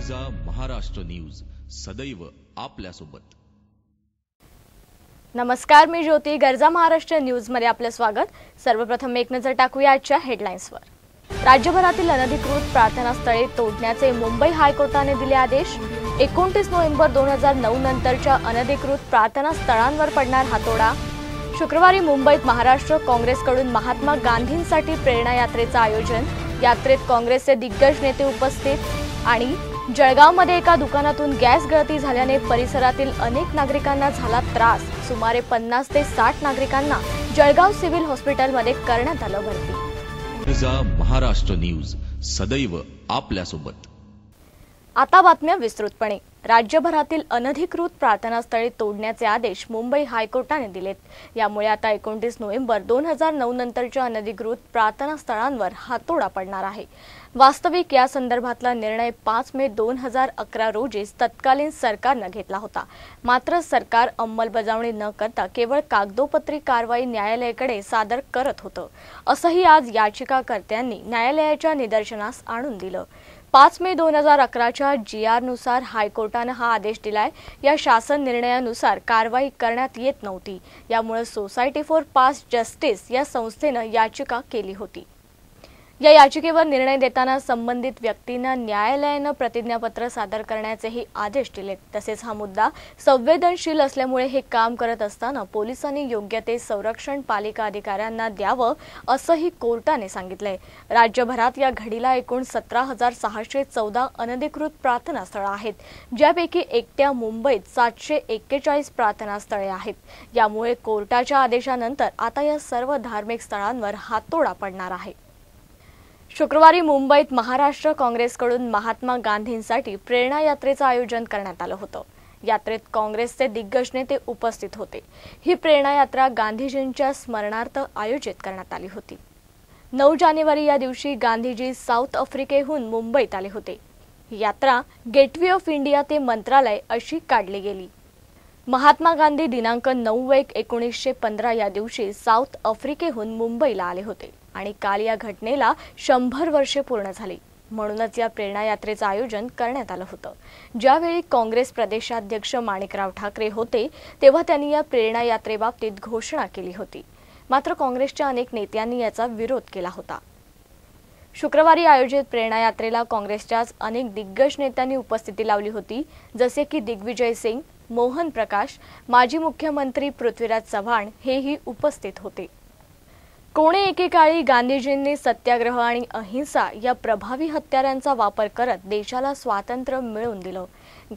गर्जा Maharashtra news सदैव आपल्यासोबत। नमस्कार, मी ज्योती। गर्जा महाराष्ट्र न्यूज मध्ये आपले स्वागत। सर्वप्रथम एक नजर टाकूया आजच्या हेडलाईन्सवर। राज्यभरातील अनधिकृत प्रार्थनास्थळे तोडण्याचे मुंबई हायकोर्टाने दिले आदेश। 29 नोव्हेंबर 2009 नंतरच्या अनधिकृत प्रार्थनास्थळांवर पडणार हातोडा। शुक्रवारी मुंबईत महाराष्ट्र काँग्रेसकडून महात्मा गांधींसाठी प्रेरणा यात्रेचं आयोजन। यात्रेत काँग्रेसचे दिग्गज नेते उपस्थित। आणि जळगावमध्ये एका दुकानातून गॅस गळती झाल्याने परिसरातील अनेक नागरिकांना झाला त्रास। सुमारे 50 ते 60 नागरिकांना जळगाव सिव्हिल हॉस्पिटलमध्ये करण्यात आलं भरती। गर्जा महाराष्ट्र न्यूज सदैव आपल्यासोबत। आता बातम्या विस्तृतपणे। राज्यभरातील अनधिकृत प्रार्थनास्थळे तोडण्याचे आदेश मुंबई हायकोर्टाने दिलेत। यामुळे आता 29 नोव्हेंबर 2009 नंतरच्या अनधिकृत प्रार्थनास्थळांवर हातोडा पडणार आहे। वास्तविक या संदर्भातला निर्णय 5 मे 2011 रोजी तत्कालीन सरकारने घेतला होता। मात्र सरकार अंमलबजावणी न करता केवळ कागदोपत्री कारवाई न्यायालयाकडे सादर करत होतं, असंही आज याचिकाकर्त्यांनी न्यायालयाच्या निदर्शनास आणून दिलं। 5 मे 2011च्या GR नुसार हायकोर्टाने हा आदेश दिलाय। या शासन निर्णयानुसार कारवाई करण्यात येत नव्हती। यामुळे सोसायटी फॉर पास्ट जस्टिस या संस्थेने याचिका केली होती। या याचिकेवर निर्णय देताना संबंधित व्यक्तींना न्यायालयाने प्रतिज्ञापत्र सादर करण्याचेही आदेश दिलेत। तसेच हा मुद्दा संवेदनशील असल्यामुळे हे काम करत असताना पोलिसांनी योग्य ते संरक्षण पालिका अधिकाऱ्यांना द्यावं, असंही कोर्टाने सांगितलंय। राज्यभरात या घडीला एकूण 17,614 अनधिकृत प्रार्थनास्थळे आहेत, ज्यापैकी एकट्या मुंबईत 741 प्रार्थनास्थळे आहेत। यामुळे कोर्टाच्या आदेशानंतर आता या सर्व धार्मिक स्थळांवर हातोडा पडणार आहे। शुक्रवारी मुंबईत महाराष्ट्र काँग्रेसकडून महात्मा गांधींसाठी प्रेरणा यात्रेचं आयोजन करण्यात आलं होतं। यात्रेत काँग्रेसचे दिग्गज नेते उपस्थित होते। ही प्रेरणा यात्रा गांधीजींच्या स्मरणार्थ आयोजित करण्यात आली होती। 9 जानेवारी या दिवशी गांधीजी साऊथ आफ्रिकेहून मुंबईत आले होते। ही यात्रा गेटवे ऑफ इंडिया ते मंत्रालय अशी काढली गेली। महात्मा गांधी दिनांक 9/1/1915 या दिवशी साऊथ आफ्रिकेहून मुंबईला आले होते आणि काल या घटनेला 100 वर्षे पूर्ण झाली। म्हणूनच या प्रेरणा यात्रेचं आयोजन करण्यात आलं होतं। ज्यावेळी काँग्रेस प्रदेशाध्यक्ष माणिकराव ठाकरे होते, तेव्हा त्यांनी या प्रेरणा यात्रेबाबतीत घोषणा केली होती। मात्र काँग्रेसच्या अनेक नेत्यांनी याचा विरोध केला होता। शुक्रवारी आयोजित प्रेरणा यात्रेला काँग्रेसच्याच अनेक दिग्गज नेत्यांनी उपस्थिती लावली होती, जसे की दिग्विजय सिंग, मोहन प्रकाश, माजी मुख्यमंत्री पृथ्वीराज चव्हाण हेही उपस्थित होते। कोणे एकेकाळी गांधीजींनी सत्याग्रह आणि अहिंसा या प्रभावी हत्यारांचा वापर करत देशाला स्वातंत्र्य मिळवून दिलं।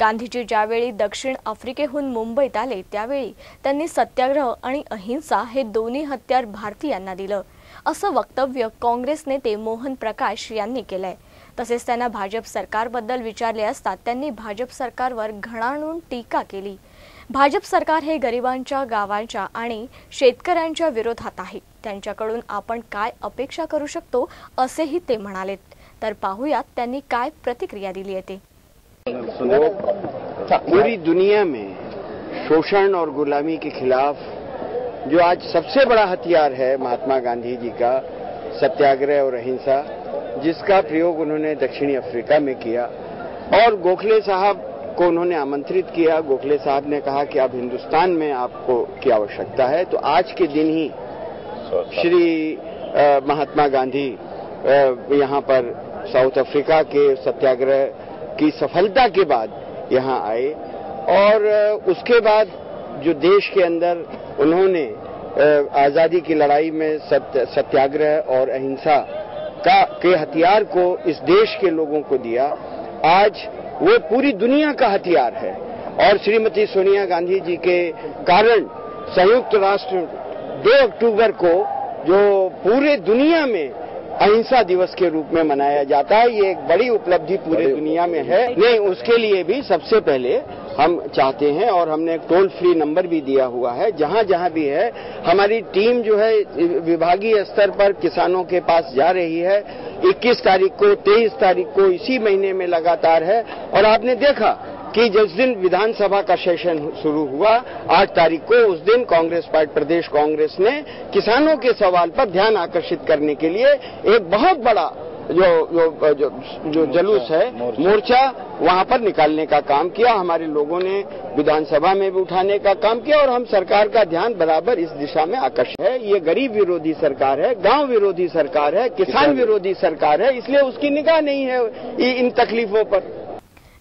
गांधीजी ज्यावेळी दक्षिण आफ्रिकेहून मुंबईत आले, त्यावेळी त्यांनी सत्याग्रह आणि अहिंसा हे दोन्ही हत्यार भारतीयांना दिलं, असं वक्तव्य काँग्रेस नेते मोहन प्रकाश यांनी केलंय। तसेच त्यांना भाजप सरकारबद्दल विचारले असता त्यांनी भाजप सरकारवर घणाघून टीका केली। भाजप सरकार हे गरिबांच्या, गावांच्या आणि शेतकऱ्यांच्या विरोधात आहे। त्यांच्याकडून आपण काय अपेक्षा करू शकतो, असेही ते म्हणालेत। तर पाहूयात त्यांनी काय प्रतिक्रिया दिली आहे। पूरी दुनिया में शोषण और गुलामी के खिलाफ जो आज सबसे बड़ा हथियार है महात्मा गांधी जी का सत्याग्रह और अहिंसा, जिसका प्रयोग उन्होंने दक्षिणी अफ्रीका में किया और गोखले साहब को उन्होंने आमंत्रित किया। गोखले साहब ने कहा कि अब हिंदुस्तान में आपको की आवश्यकता है, तो आज के दिन ही श्री महात्मा गांधी यहाँ पर साउथ अफ्रीका के सत्याग्रह की सफलता के बाद यहाँ आए और उसके बाद जो देश के अंदर उन्होंने आजादी की लड़ाई में सत्याग्रह और अहिंसा के हथियार को इस देश के लोगों को दिया, आज वो पूरी दुनिया का हथियार है। और श्रीमती सोनिया गांधी जी के कारण संयुक्त राष्ट्र 2 अक्टूबर को जो पूरे दुनिया में अहिंसा दिवस के रूप में मनाया जाता है, ये एक बड़ी उपलब्धि पूरी दुनिया में है। नहीं, उसके लिए भी सबसे पहले हम चाहते हैं और हमने एक टोल फ्री नंबर भी दिया हुआ है। जहां जहां भी है हमारी टीम जो है विभागीय स्तर पर किसानों के पास जा रही है। 21 तारीख को, 23 तारीख को इसी महीने में लगातार है। और आपने देखा कि जिस दिन विधानसभा का सेशन शुरू हुआ 8 तारीख को, उस दिन कांग्रेस पार्टी प्रदेश कांग्रेस ने किसानों के सवाल पर ध्यान आकर्षित करने के लिए एक बहुत बड़ा जो जुलूस है, मोर्चा वहां पर निकालने का काम किया। हमारे लोगों ने विधानसभा में भी उठाने का काम किया और हम सरकार का ध्यान बराबर इस दिशा में आकर्षित है। ये गरीब विरोधी सरकार है, गांव विरोधी सरकार है, किसान विरोधी सरकार है, इसलिए उसकी निगाह नहीं है इन तकलीफों पर।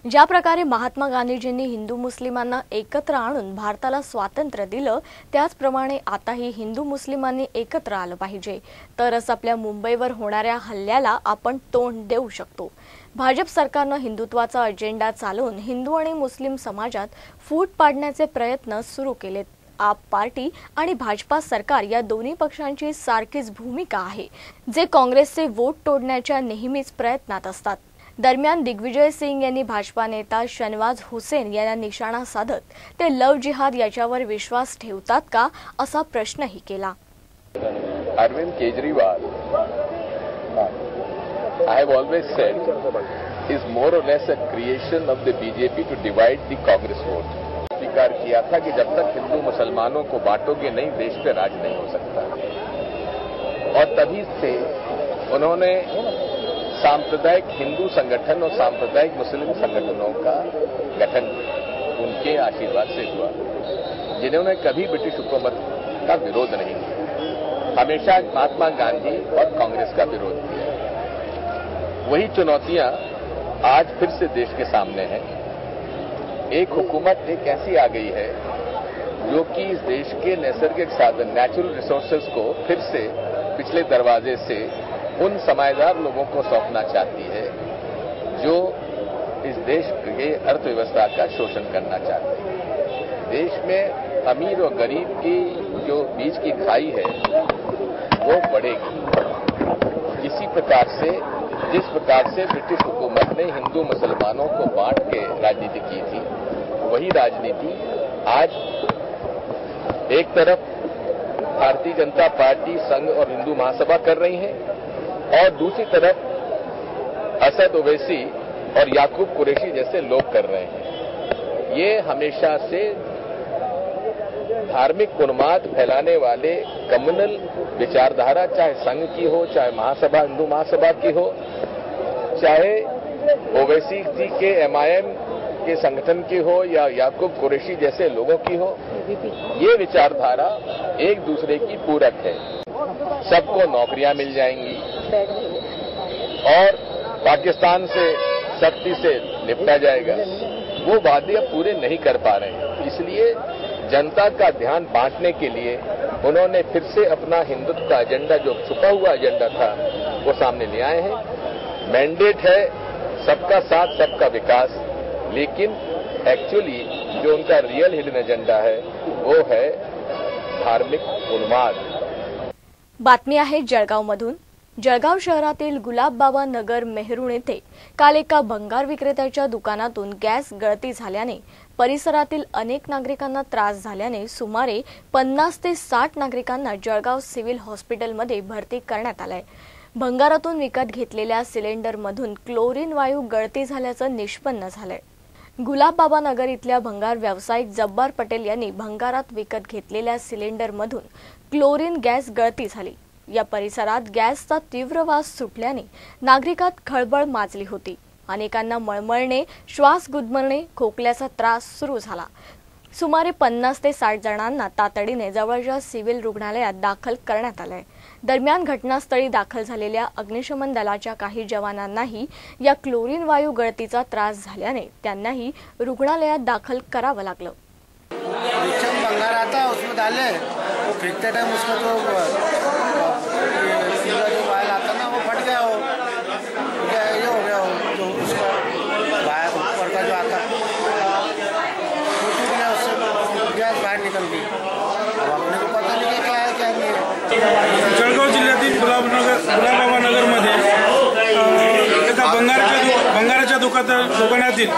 ज्या प्रकारे महात्मा गांधीजींनी हिंदू मुस्लिमांना एकत्र आणून भारताला स्वातंत्र्य दिलं, त्याचप्रमाणे आताही हिंदू मुस्लिमांनी एकत्र आलं पाहिजे, तरच आपल्या मुंबईवर होणाऱ्या हल्ल्याला आपण तोंड देऊ शकतो। भाजप सरकारनं हिंदुत्वाचा अजेंडा चालवून हिंदू आणि मुस्लिम समाजात फूट पाडण्याचे प्रयत्न सुरू केलेत। आप पार्टी आणि भाजपा सरकार या दोन्ही पक्षांची सारखीच भूमिका आहे, जे काँग्रेसचे वोट तोडण्याच्या नेहमीच प्रयत्नात असतात। दरम्यान दिग्विजय सिंग यांनी भाजपा नेता शहनवाज हुसेन यांना निशाणा साधत ते लव जिहाद याच्यावर विश्वास ठेवतात का असा प्रश्नही केला। Arvind Kejriwal, I have always said, is more or less a creation of the BJP to divide the Congress vote. स्वीकार किया था कि जब तक हिंदू मुसलमानों को बांटोगे नहीं, देश पे राज नहीं हो सकता। और तभी से उन्होंने सांप्रदायिक हिंदू संगठन और सांप्रदायिक मुस्लिम संगठनों का गठन उनके आशीर्वाद से हुआ, जिन्होंने कभी ब्रिटिश हुकूमत का विरोध नहीं किया, हमेशा महात्मा गांधी और कांग्रेस का विरोध किया। वही चुनौतियां आज फिर से देश के सामने हैं। एक हुकूमत एक ऐसी आ गई है जो कि इस देश के नैसर्गिक साधन, नेचुरल रिसोर्सेज को फिर से पिछले दरवाजे से उन समाजदार लोगों को सौंपना चाहती है जो इस देश के अर्थव्यवस्था का शोषण करना चाहते हैं। देश में अमीर और गरीब की जो बीच की खाई है वो बढ़ेगी। इसी प्रकार से जिस प्रकार से ब्रिटिश हुकूमत ने हिंदू मुसलमानों को बांट के राजनीति की थी, वही राजनीति आज एक तरफ भारतीय जनता पार्टी, संघ और हिंदू महासभा कर रही है और दूसरी तरफ असद ओवैसी और याकूब कुरैशी जैसे लोग कर रहे हैं। ये हमेशा से धार्मिक उन्माद फैलाने वाले कम्युनल विचारधारा, चाहे संघ की हो, चाहे महासभा, हिंदू महासभा की हो, चाहे ओवैसी जी के MIM के संगठन की हो या याकूब कुरैशी जैसे लोगों की हो, ये विचारधारा एक दूसरे की पूरक है। सबको नौकरियां मिल जाएंगी और पाकिस्तान से सख्ती से निपटा जाएगा, वो वादे अब पूरे नहीं कर पा रहे हैं। इसलिए जनता का ध्यान बांटने के लिए उन्होंने फिर से अपना हिंदुत्व का एजेंडा, जो छुपा हुआ एजेंडा था, वो सामने ले आए हैं। मैंडेट है सबका साथ सबका विकास, लेकिन एक्चुअली जो उनका रियल हिडन एजेंडा है वो है धार्मिक उन्माद। बातमी आहे जळगावमधून। जळगाव शहरातील गुलाबबाबा नगर मेहरुण येथे काल एका भंगार विक्रेत्याच्या दुकानातून गॅस गळती झाल्याने परिसरातील अनेक नागरिकांना त्रास झाल्याने सुमारे 50 ते 60 नागरिकांना जळगाव सिव्हिल हॉस्पिटलमध्ये भरती करण्यात आलंय। भंगारातून विकत घेतलेल्या सिलेंडरमधून क्लोरीन वायू गळती झाल्याचं निष्पन्न झालंय। गुलाबबाबा नगर इथल्या भंगार व्यावसायिक जब्बार पटेल यांनी भंगारात विकत घेतलेल्या सिलेंडरमधून क्लोरीन गॅस गळती झाली। या परिसरात गॅसचा तीव्र वास सुटल्याने नागरिकात खळबळ माजली होती। अनेकांना मळमळणे, श्वास गुदमरणे, खोकल्याचा त्रास सुरू झाला। सुमारे 50 ते 60 जणांना तातडीने जवळच्या सिव्हिल रुग्णालयात दाखल करण्यात आले। दरम्यान घटनास्थळी दाखल झालेल्या अग्निशमन दलाच्या काही जवानांनाही या क्लोरीन वायू गळतीचा त्रास झाल्याने त्यांनाही रुग्णालयात दाखल करावं लागलं। भंगार आता उसमें डाले, वो फेंकते टाइम उसका जो वायल आता ना वो फट गया, हो ये हो गया, जो उसका वायर ऊपर का जो आता वो टूट गया, उससे गैस बाहर निकल गई। अब अपने को पता नहीं क्या है क्या नहीं है। जळगाव जिल्ह्यातील गुलाबबाबा नगरमध्ये एका भंगाराच्या दुकानातील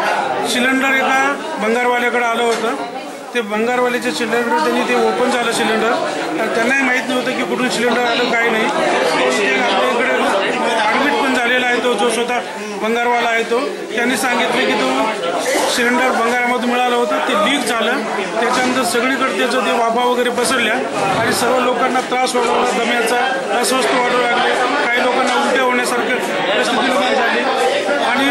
सिलेंडर एका भंगारवाल्याकडे आलं होतं। ते भंगारवाल्याचे सिलेंडर त्यांनी ते ओपन झालं सिलेंडर, त्यांनाही माहीत नव्हतं की कुठून सिलेंडर आलं काय नाही। आपल्याकडे ॲडमिट पण झालेला आहे तो, जो स्वतः भंगारवाला आहे तो, त्यांनी सांगितलं की तो सिलेंडर बंगारामधून मिळालं होतं ते लीक झालं. त्याच्यानंतर सगळीकडे त्याचं ते वाफा वगैरे पसरल्या आणि सर्व लोकांना त्रास व्हायला लागला, दम्याचा, अस्वस्थ वाटू लागले, काही लोकांना उलट्या होण्यासारखं परिस्थिती निर्माण झाली आणि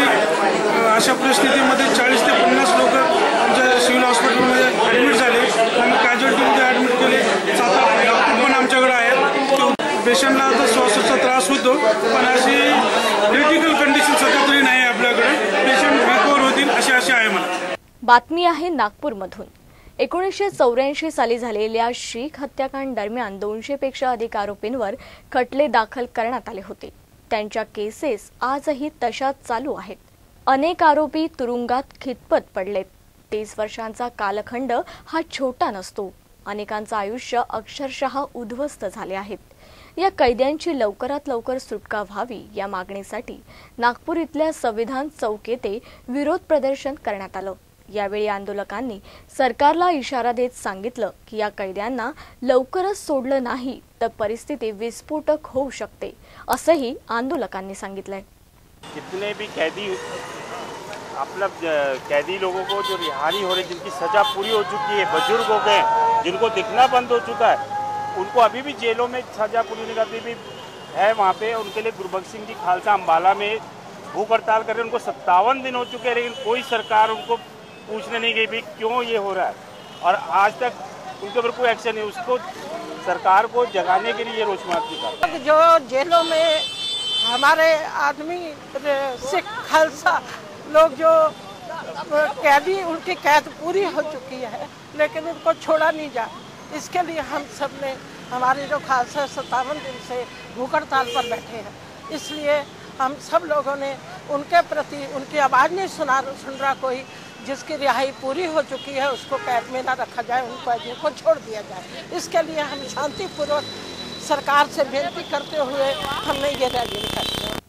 अशा परिस्थितीमध्ये 40 ते 50 लोक आमच्या सिव्हिल हॉस्पिटलमध्ये ॲडमिट झाले. आम्ही कॅज्युअल्टीमध्ये ॲडमिट केले. 7-8 डॉक्टर पण आमच्याकडे आहेत. पेशंटला आता श्वासाचा त्रास होतो, पण अशी क्रिटिकल कंडिशन सध्या तरी नाही आपल्याकडे. पेशंट रिकवर होतील अशी आहे मला. बातमी आहे नागपूरमधून. 1984 साली झालेल्या शीख हत्याकांड दरम्यान 200 पेक्षा अधिक आरोपींवर खटले दाखल करण्यात आले होते. त्यांच्या केसेस आजही तशाच चालू आहेत. अनेक आरोपी तुरुंगात खितपत पडलेत. 30 वर्षांचा कालखंड हा छोटा नसतो. अनेकांचं आयुष्य अक्षरशः उद्ध्वस्त झाले आहेत. या कैद्यांची लवकरात लवकर सुटका व्हावी या मागणीसाठी नागपूर इथल्या संविधान चौक येथे विरोध प्रदर्शन करण्यात आलं. यावेळी आंदोलकांनी सरकारला इशारा देत सांगितलं की या कैद्यांना लवकरच सोडलं नाही तर परिस्थिती विस्फोटक होऊ शकते, असंही आंदोलकांनी सांगितलंय. जितने भी कैदी लोगों को जो रिहाई हो रही, जिनकी सजा पूरी हो चुकी है, बुजुर्ग हो गए, जिनको दिखना बंद हो चुका है, उनको अभी भी जेलों में सजा पूरी नहीं करती भी है वहाँ पे. उनके लिए गुरबख्श सिंह जी खालसा अम्बाला में भूख हड़ताल कर रहे हैं. उनको 57 दिन हो चुके हैं, लेकिन कोई सरकार उनको पूछने नहीं गई भी क्यों ये हो रहा है, और आज तक उनके ऊपर कोई एक्शन नहीं. उसको सरकार को जगाने के लिए रोष मार्च कर जो जेलों में हमारे आदमी सिख खालसा लोग जो कैदी, उनकी कैद पूरी हो चुकी है लेकिन उनको छोड़ा नहीं जा. इसके लिए हम सब ने, हमारे जो खालसा 57 दिन से भूख हड़ताल पर बैठे हैं, इसलिए हम सब लोगों ने उनके प्रति, उनकी आवाज़ नहीं सुन रहा कोई. जिसकी रिहाई पूरी हो चुकी है उसको कैद में ना रखा जाए, उन कैदियों को छोड़ दिया जाए. इसके लिए हम शांतिपूर्वक सरकार से विनती करते हुए हमने ये रैली निकाली.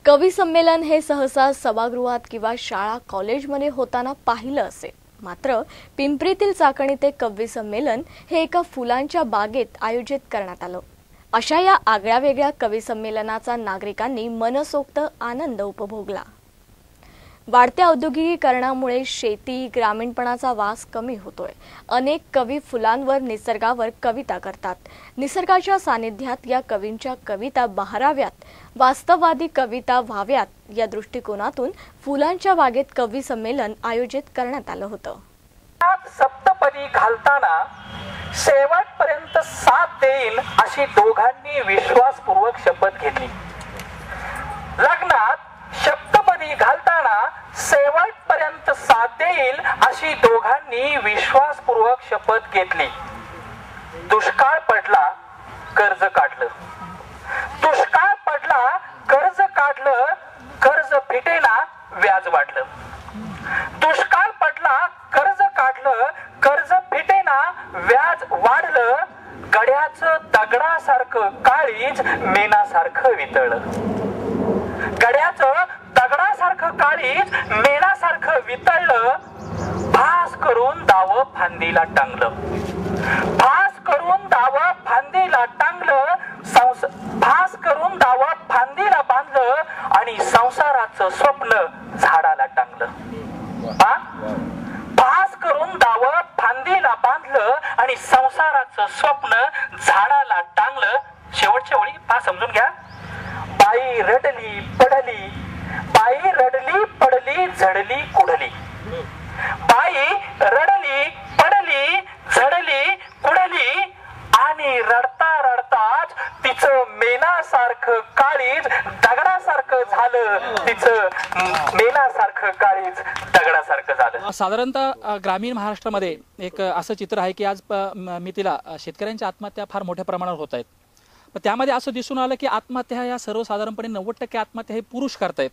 कवी संमेलन हे सहसा सभागृहात किंवा शाळा कॉलेजमध्ये होताना पाहिलं असेल. मात्र पिंपरीतील चाकण येथे कवी संमेलन हे एका फुलांच्या बागेत आयोजित करण्यात आलं. अशा या आगळ्या वेगळ्या कवी संमेलनाचा नागरिकांनी मनसोक्त आनंद उपभोगला. वाढत्या औद्योगिकीकरणामुळे शेती, ग्रामीणपणाचा वास कमी होतोय. अनेक कवी फुलांवर, निसर्गावर कविता करतात. निसर्गाच्या सानिध्यात या कवींच्या कविता बहराव्यात, वास्तववादी कविता व्हाव्यात या दृष्टिकोनातून फुलांच्या बागेत कवी संमेलन आयोजित करण्यात आलं होतं. सप्तपदी घालताना शेवटपर्यंत साथ देईल अशी दोघांनी विश्वासपूर्वक शपथ घेतली. लग्नात सप्तपदी घालताना शेवटपर्यंत साथ देईल अशी दोघांनी विश्वासपूर्वक शपथ घेतली. दुष्काळ पडला, कर्ज काढलं. दुष्काळ पडला, कर्ज काढलं. कर्ज फिटेना, व्याज वाढलं. दुष्काळ पडला, कर्ज काढलं. कर्ज फिटेना, व्याज वाढलं. गड्याचं दगडासारखं काळीज मेणासारखं वितळलं. गड्याचं दगडासारखं काळीज मेणासारखं वितळलं. भास करून दाव फांदीला टांगलं. भास करून दाव फांदीला टांगलं. भास करून दाव फांदीला बांधलं आणि संसाराचं स्वप्न झाडाला टांगलं. भास करून दाव फांदीला बांधलं आणि संसाराचं स्वप्न झाडाला टांगलं. शेवटच्या ओळी पहा, समजून घ्या. बाई रडली पडली, बाई रडली पडली, झडली कुडली. बाई रडली पडली, झडली कुडली आणि रडता रडताच तिचं मेणासारखं काळीज दगडासारखं झालं. तिचं मेणासारखं काळीज दगडासारखं झालं. साधारणतः ग्रामीण महाराष्ट्रामध्ये एक असं चित्र आहे की आज मितीला शेतकऱ्यांच्या आत्महत्या फार मोठ्या प्रमाणावर होत आहेत. पण त्यामध्ये असं दिसून आलं की आत्महत्या या सर्वसाधारणपणे 90% आत्महत्या हे पुरुष करतायत.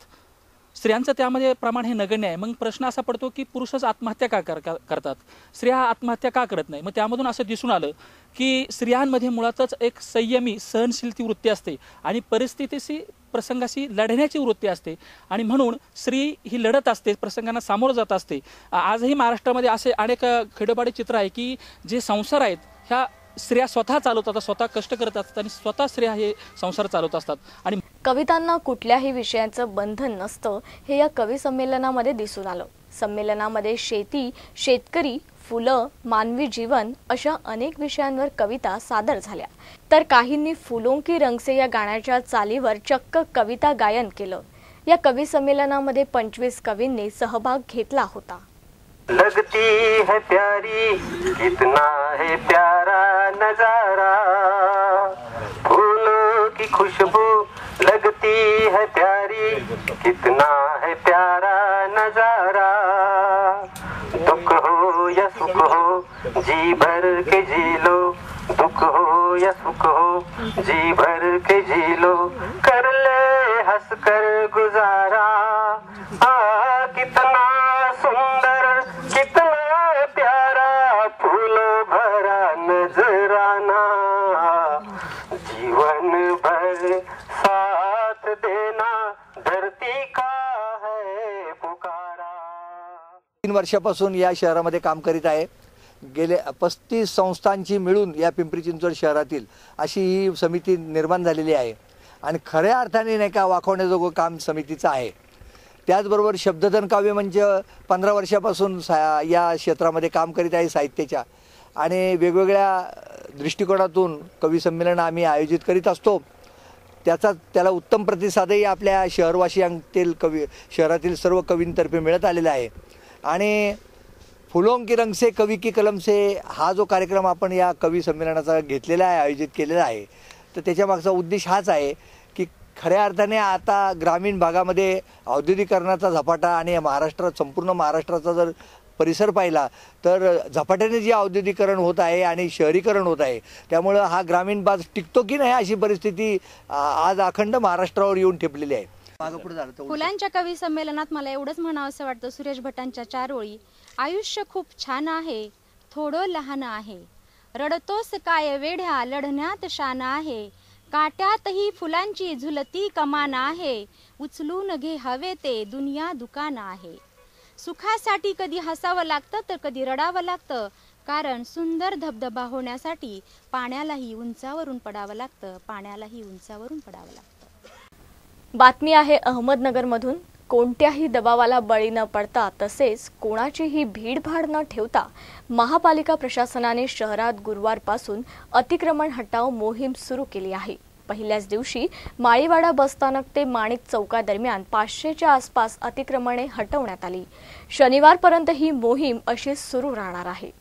स्त्रियांचं त्यामध्ये प्रमाण हे नगण्य आहे. मग प्रश्न असा पडतो की पुरुषच आत्महत्या का करतात, स्त्रिया आत्महत्या का करत नाही. मग त्यामधून असं दिसून आलं की स्त्रियांमध्ये मुळातच एक संयमी, सहनशीलती वृत्ती असते आणि परिस्थितीशी, प्रसंगाशी लढण्याची वृत्ती असते आणि म्हणून स्त्री ही लढत असते, प्रसंगांना सामोरं जात असते. आजही महाराष्ट्रामध्ये असे अनेक खेडोपाडी चित्र आहे की जे संसार आहेत ह्या स्त्रिया स्वतः चालवतात, स्वतः कष्ट करत असतात आणि स्वतः स्त्रिया हे संसार चालवत असतात. आणि कवितांना कुठल्याही विषयांचं बंधन नसतं हे या कवी संमेलनामध्ये दिसून आलं. संमेलनामध्ये शेती, शेतकरी, फुलं, मानवी जीवन अशा अनेक विषयांवर कविता सादर झाल्या. तर काहींनी फुलों की रंग से या गाण्याच्या चालीवर चक्क कविता गायन केलं. या कवी संमेलनामध्ये 25 कवींनी सहभाग घेतला होता. लगती है प्यारी कितना है प्यारा नजारा, फूलों की खुशबू लगती है प्यारी कितना है प्यारा नजारा, दुख हो या सुख हो जी भर के जी लो, दुख हो या सुख हो जी भर के जी लो, कर ले हंस कर गुजारा, कितना सुंदर कितना प्यारा फूलों भरा नजराना, जीवन भर साथ देना धरती का है पुकारा. 3 वर्षापासून या शहरामध्ये काम करीत आहे. गेले 35 संस्थांची मिळून या पिंपरी चिंचवड शहरातील अशी ही समिती निर्माण झालेली आहे आणि खऱ्या अर्थाने नाही का वाखवण्याजोगं काम समितीचं आहे. त्याचबरोबर शब्दधन काव्य मंच 15 वर्षापासून या क्षेत्रामध्ये काम करीत आहे साहित्याच्या, आणि वेगवेगळ्या दृष्टिकोनातून कवी संमेलन आम्ही आयोजित करीत असतो. त्याला उत्तम प्रतिसादही आपल्या शहरवासियांतील शहरातील सर्व कवींतर्फे मिळत आलेला आहे. आणि फुलों की रंग से कवी की कलम से हा जो कार्यक्रम आपण या कवी संमेलनाचा घेतलेला आहे, आयोजित केलेला आहे, तर त्याच्या मागचा उद्देश हाच आहे की खऱ्या अर्थाने आता ग्रामीण भागामध्ये औद्योगिकरणाचा झपाटा आणि संपूर्ण महाराष्ट्राचा जर परिसर पाहिला तर झपाट्याने जे औद्योगिकरण होत आहे आणि शहरीकरण होत आहे, त्यामुळं हा ग्रामीण भाग टिकतो की नाही अशी परिस्थिती आज अखंड महाराष्ट्रावर येऊन ठेपलेली आहे. फुलांच्या कवी संमेलनात मला एवढंच म्हणावंसं वाटतं, सुरेश भटांच्या 4 ओळी. आयुष्य खूप छान आहे, थोडं लहान आहे, रडतोस काय वेड्या लढण्यात शान आहे, काट्यातही फुलांची झुलती कमान आहे, उचलून घे हवे ते दुनिया दुकान आहे. सुखासाठी कधी हसावं लागतं तर कधी रडावं लागतं, कारण सुंदर धबधबा होण्यासाठी पाण्यालाही उंचावरून पडावं लागतं, पाण्यालाही उंचावरून पडावं लागतं. बातमी आहे अहमदनगरमधून. कोणत्याही दबावाला बळी न पडता तसेच कोणाचीही भीडभाड न ठेवता महापालिका प्रशासनाने शहरात गुरुवारपासून अतिक्रमण हटाव मोहीम सुरू केली आहे. पहिल्याच दिवशी माळीवाडा बसस्थानक ते माणिक चौकादरम्यान 500च्या आसपास अतिक्रमणे हटवण्यात आली. शनिवारपर्यंत ही मोहीम अशीच सुरू राहणार आहे.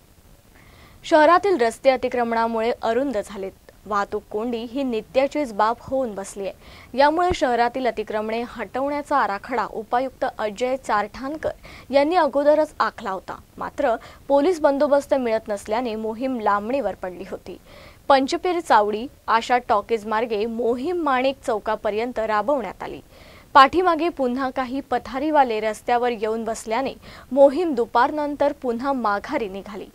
शहरातील रस्ते अतिक्रमणामुळे अरुंद झालेत. वाहतूक कोंडी ही नित्याचीच बाब होऊन बसली आहे. यामुळे शहरातील अतिक्रमणे हटवण्याचा आराखडा उपायुक्त अजय चारठाणकर यांनी अगोदरच आखला होता. मात्र पोलीस बंदोबस्त मिळत नसल्याने मोहीम लांबणीवर पडली होती. पंचपेर चावडी आशा टॉकीज मार्गे मोहीम माणिक चौकापर्यंत राबवण्यात आली. पाठीमागे पुन्हा काही पथारीवाले रस्त्यावर येऊन बसल्याने मोहीम दुपारनंतर पुन्हा माघारी निघाली.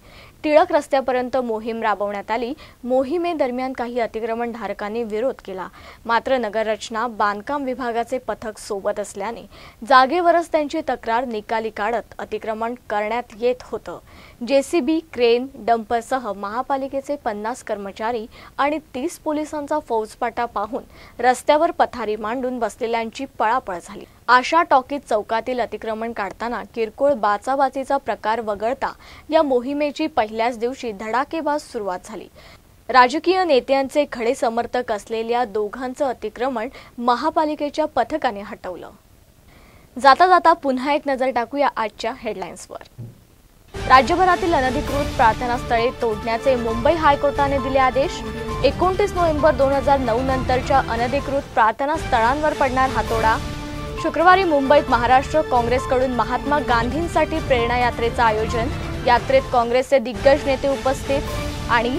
टिळक रस्त्यापर्यंत मोहीम राबवण्यात आली. मोहिमेदरम्यान काही अतिक्रमणधारकांनी विरोध केला. मात्र नगररचना बांधकाम विभागाचे पथक सोबत असल्याने जागेवरच त्यांची तक्रार निकाली काढत अतिक्रमण करण्यात येत होतं. जेसीबी, क्रेन, डंपरसह महापालिकेचे 50 कर्मचारी आणि 30 पोलिसांचा फौजफाटा पाहून रस्त्यावर पथारी मांडून बसलेल्यांची पळापळ झाली. आशा टॉकीज चौकातील अतिक्रमण काढताना किरकोळ बाचाबाचीचा प्रकार वगळता या मोहिमेची पहिल्याच दिवशी धडाकेबाज सुरुवात झाली. राजकीय नेत्यांचे खडे समर्थक असलेल्या दोघांचं अतिक्रमण महापालिकेच्या पथकाने हटवलं. जाता जाता पुन्हा एक नजर टाकूया आजच्या हेडलाईन्सवर. राज्यभरातील अनधिकृत प्रार्थनास्थळे तोडण्याचे मुंबई हायकोर्टाने दिले आदेश. 29 नोव्हेंबर 2009 नंतरच्या अनधिकृत प्रार्थनास्थळांवर पडणार हातोडा. शुक्रवारी मुंबईत महाराष्ट्र काँग्रेसकडून महात्मा गांधींसाठी प्रेरणा यात्रेचं आयोजन. यात्रेत काँग्रेसचे दिग्गज नेते उपस्थित. आणि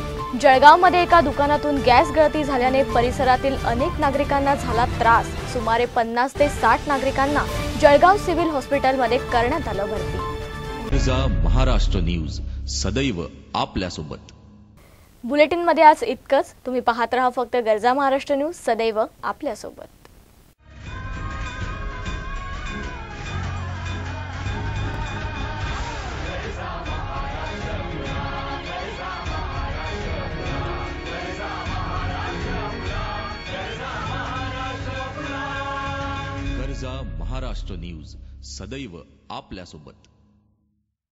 जळगावमध्ये एका दुकानातून गॅस गळती झाल्याने परिसरातील अनेक नागरिकांना झाला त्रास. सुमारे 50 ते 60 नागरिकांना जळगाव सिव्हिल हॉस्पिटलमध्ये करण्यात आलं भरती. महाराष्ट्र न्यूज सदैव आपल्यासोबत. बुलेटिनमध्ये आज इतकंच. तुम्ही पाहत रहा फक्त गरजा महाराष्ट्र न्यूज सदैव आपल्यासोबत. महाराष्ट्र न्यूज सदैव आपल्यासोबत.